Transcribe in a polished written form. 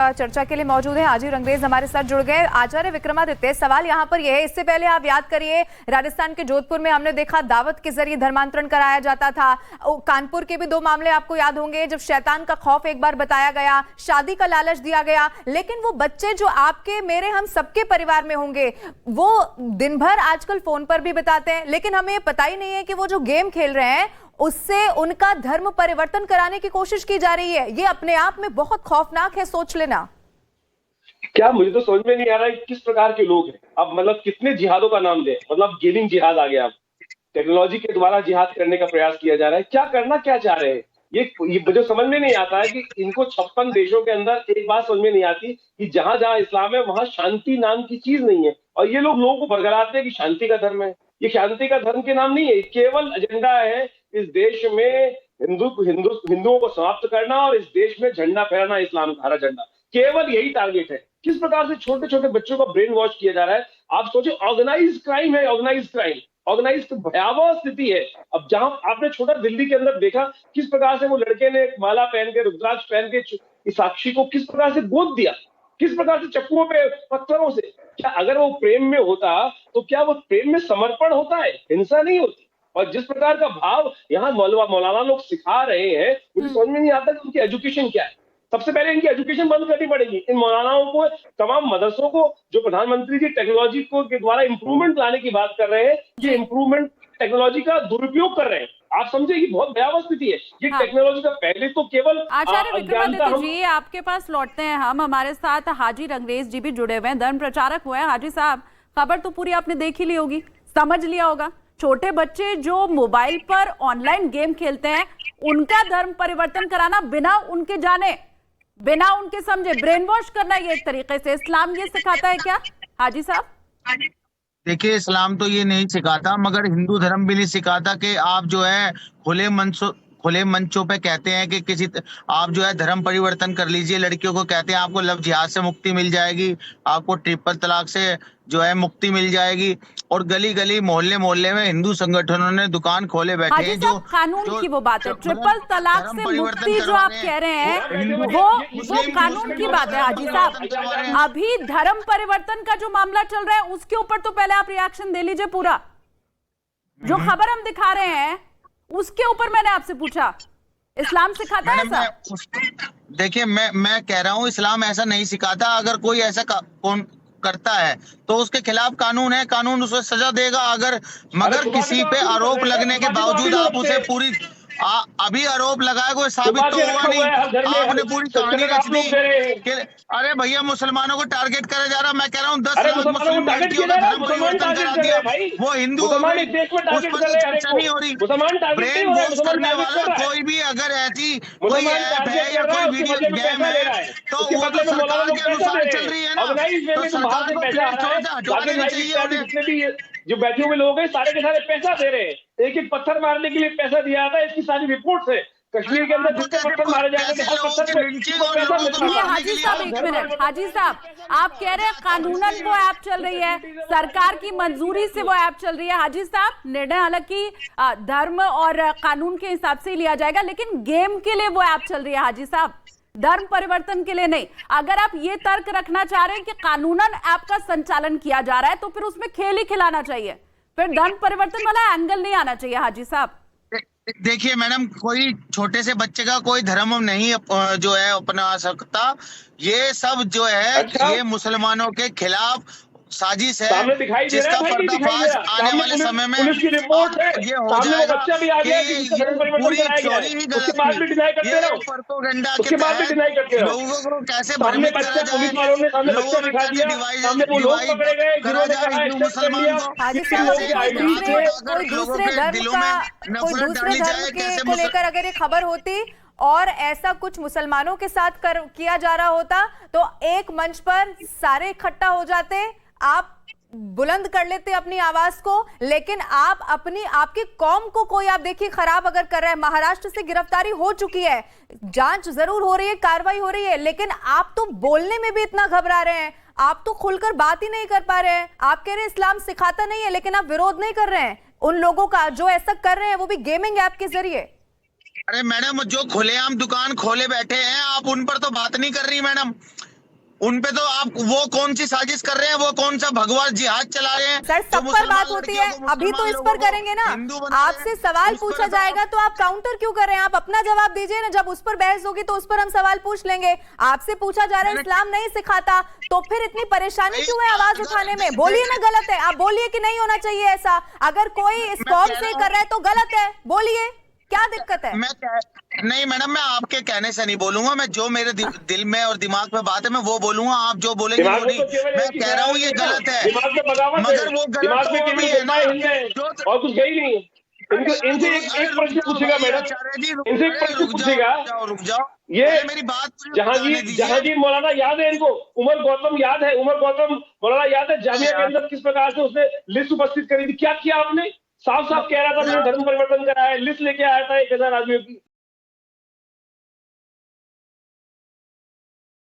चर्चा के लिए मौजूद है हाजी रंगरेज हमारे साथ जुड़ गए। आचार्य विक्रमादित्य, सवाल यहाँ पर यह है, इससे पहले आप याद करिए राजस्थान के जोधपुर में हमने देखा दावत के जरिए धर्मांतरण कराया जाता था। कानपुर के भी 2 मामले आपको याद होंगे जब शैतान का खौफ एक बार बताया गया, शादी का लालच दिया गया। लेकिन वो बच्चे जो आपके मेरे हम सबके परिवार में होंगे वो दिन भर आजकल फोन पर भी बिताते हैं, लेकिन हमें पता ही नहीं है कि वो जो गेम खेल रहे हैं उससे उनका धर्म परिवर्तन कराने की कोशिश की जा रही है। ये अपने आप में बहुत खौफनाक है, सोच लेना। क्या मुझे तो समझ में नहीं आ रहा है किस प्रकार के लोग हैं। अब मतलब कितने जिहादों का नाम ले, मतलब गेमिंग जिहाद आ गया, टेक्नोलॉजी के द्वारा जिहाद करने का प्रयास किया जा रहा है। क्या करना क्या चाह रहे हैं ये मुझे समझ में नहीं आता है कि इनको 56 देशों के अंदर एक बात समझ में नहीं आती कि जहां जहां इस्लाम है वहां शांति नाम की चीज नहीं है, और ये लोग लोगों को बरगलाते हैं कि शांति का धर्म है। ये शांति का धर्म के नाम नहीं है, केवल एजेंडा है इस देश में हिंदुओं को समाप्त करना और इस देश में झंडा फहराना, इस्लाम का हरा झंडा, केवल यही टारगेट है। किस प्रकार से छोटे छोटे बच्चों को ब्रेन वॉश किया जा रहा है। आप सोचिए, ऑर्गेनाइज क्राइम है, ऑर्गेनाइज भयावह स्थिति है। अब जहां आपने छोटा दिल्ली के अंदर देखा किस प्रकार से वो लड़के ने माला पहन के, रुद्राक्ष पहन के साक्षी को किस प्रकार से गोद दिया, किस प्रकार से चक्कुओं पे, पत्थरों से। क्या अगर वो प्रेम में होता तो क्या वो प्रेम में समर्पण होता है, हिंसा नहीं होती। और जिस प्रकार का भाव यहाँ मौलाना लोग सिखा रहे हैं, मुझे समझ में नहीं आता कि उनकी एजुकेशन क्या है। सबसे पहले इनकी एजुकेशन बंद करनी पड़ेगी। इन मौलानाओं को, तमाम मदरसों को, जो प्रधानमंत्री जी टेक्नोलॉजी को के द्वारा इंप्रूवमेंट लाने की बात कर रहे हैं, ये इंप्रूवमेंट टेक्नोलॉजी का दुरुपयोग कर रहे हैं। आप समझे कि बहुत भयावह स्थिति है ये। टेक्नोलॉजी का पहले तो केवल आचार्य विक्रमादित्य जी आपके पास लौटते हैं हम। हमारे साथ हाजी रंगरेज जी भी जुड़े हुए हैं, धर्म प्रचारक हुए हैं। हाजी साहब, खबर तो पूरी आपने देख ही ली होगी, समझ लिया होगा। छोटे बच्चे जो मोबाइल पर ऑनलाइन गेम खेलते हैं उनका धर्म परिवर्तन कराना बिना उनके जाने, बिना उनके समझे, ब्रेन वॉश करना, ये एक तरीके से इस्लाम ये सिखाता है क्या हाजी साहब? देखिए, इस्लाम तो ये नहीं सिखाता, मगर हिंदू धर्म भी नहीं सिखाता कि आप जो है खुले मंचों पे कहते हैं कि आप जो है धर्म परिवर्तन कर लीजिए। लड़कियों को कहते हैं आपको लव जिहाद से मुक्ति मिल जाएगी, आपको ट्रिपल तलाक से जो है मुक्ति मिल जाएगी। और गली गली मोहल्ले मोहल्ले में हिंदू संगठनों ने दुकान खोले बैठे हैं। जो कानून की वो बात है, ट्रिपल तलाक से मुक्ति जो आप कह रहे हैं वो कानून की बात है। हाजी साहब, अभी धर्म परिवर्तन का जो मामला चल रहा है उसके ऊपर तो पहले आप रिएक्शन दे लीजिए। पूरा जो खबर हम दिखा रहे हैं उसके ऊपर मैंने आपसे पूछा, इस्लाम सिखाता है ऐसा? देखिए, मैं कह रहा हूँ इस्लाम ऐसा नहीं सिखाता। अगर कोई ऐसा कौन करता है तो उसके खिलाफ कानून है, कानून उसे सजा देगा। मगर किसी पे आरोप लगने के बावजूद आप उसे पूरी अभी आरोप लगाए, कोई साबित तो हुआ नहीं। आपने पूरी कहानी रच दी। अरे भैया, मुसलमानों को टारगेट करा जा रहा। मैं कह रहा हूँ 10 लाख मुस्लिम लड़कियों का धर्म परिवर्तन करा दिया, वो हिंदू हो गई, उस पर चर्चा नहीं हो रही। ब्रेन वॉश करने वाला कोई भी अगर ऐसी कोई ऐप है या कोई वीडियो गेम है तो वो तो सरकार के अनुसार चल रही है ना, तो सरकार को प्ले स्टोर से हटवा देना चाहिए। जो बैठे हुए लोग हैं सारे के सारे पैसा दे रहे हैं, एक एक पत्थर मारने के लिए पैसा दिया जाता है। इसकी सारी रिपोर्ट्स है। कश्मीर के अंदर जितने पत्थर मारे जाते हैं, हाजी साहब एक मिनट, हाजी साहब आप कह रहे हैं कानूनन वो ऐप चल रही है, सरकार की मंजूरी से वो ऐप चल रही है। हाजी साहब, निर्णय हालांकि धर्म और कानून के हिसाब से ही लिया जाएगा, लेकिन गेम के लिए वो ऐप चल रही है हाजी साहब, धर्म परिवर्तन के लिए नहीं। अगर आप ये तर्क रखना चाह रहे हैं कि कानूनन ऐप का संचालन किया जा रहा है तो फिर उसमें खेल ही खिलाना चाहिए, फिर धर्म परिवर्तन वाला एंगल नहीं आना चाहिए। हाजी साहब देखिए मैडम, कोई छोटे से बच्चे का कोई धर्म नहीं जो है अपना सकता। ये सब जो है ये मुसलमानों के खिलाफ साजिश है, जिसका पर्दाफाश आने वाले समय में ये हो जाएगा कि पूरी थ्योरी ही गलत थी। ये प्रोपेगेंडा के तहत लोगों को कैसे भ्रमित करा जाए, लोगों में कैसे डिवाइड करा जाए हिंदू मुसलमान को, कोई दूसरे धर्म को लेकर अगर ये खबर होती और ऐसा कुछ मुसलमानों के साथ किया जा रहा होता तो एक मंच पर सारे इकट्ठा हो जाते, आप बुलंद कर लेते अपनी आवाज को। लेकिन आपकी कौम को कोई आप देखिए खराब अगर कर रहा है, महाराष्ट्र से गिरफ्तारी हो चुकी है, जांच जरूर हो रही है, कार्रवाई हो रही है, लेकिन आप तो बोलने में भी इतना घबरा रहे हैं, आप तो खुलकर बात ही नहीं कर पा रहे हैं। आप कह रहे हैं इस्लाम सिखाता नहीं है, लेकिन आप विरोध नहीं कर रहे हैं उन लोगों का जो ऐसा कर रहे हैं, वो भी गेमिंग ऐप के जरिए। अरे मैडम, जो खुलेआम दुकान खोले बैठे हैं आप उन पर तो बात नहीं कर रही मैडम। उनपे तो आप वो कौन सी साजिश कर रहे हैं, वो कौन सा भगवा जिहाद चला रहे हैं। सर, सब पर बात होती है, अभी तो इस पर करेंगे ना। आपसे सवाल पूछा जाएगा तो आप काउंटर क्यों कर रहे हैं? आप अपना जवाब दीजिए ना, जब उस पर बहस होगी तो उस पर हम सवाल पूछ लेंगे। आपसे पूछा जा रहा है इस्लाम नहीं सिखाता, तो फिर इतनी परेशानी क्यों है आवाज उठाने में? बोलिए ना, गलत है, आप बोलिए कि नहीं होना चाहिए ऐसा। अगर कोई इस कौम से कर रहा है तो गलत है, बोलिए, क्या दिक्कत है? नहीं मैडम, मैं आपके कहने से नहीं बोलूंगा, मैं जो मेरे दिल में और दिमाग में बात है मैं वो बोलूंगा। आप जो बोलेंगे वो नहीं। मैं कह रहा हूँ ये गलत है, मगर वो गलत तो भी है ना, और कुछ गई नहीं है। इनसे एक प्रश्न पूछेगा मैडम, इनसे एक प्रश्न पूछेगा। रुक जाओ, ये मेरी बात जहांगीर मौलाना याद है इनको? उमर गौतम याद है? उमर गौतम मौलाना याद है जामिया के अंदर किस प्रकार से उसने लिस्ट उपस्थित करी थी? क्या किया आपने? साफ साफ कह रहा था मैंने धर्म परिवर्तन कराया है, लिस्ट लेके आया था 1000 आदमियों की।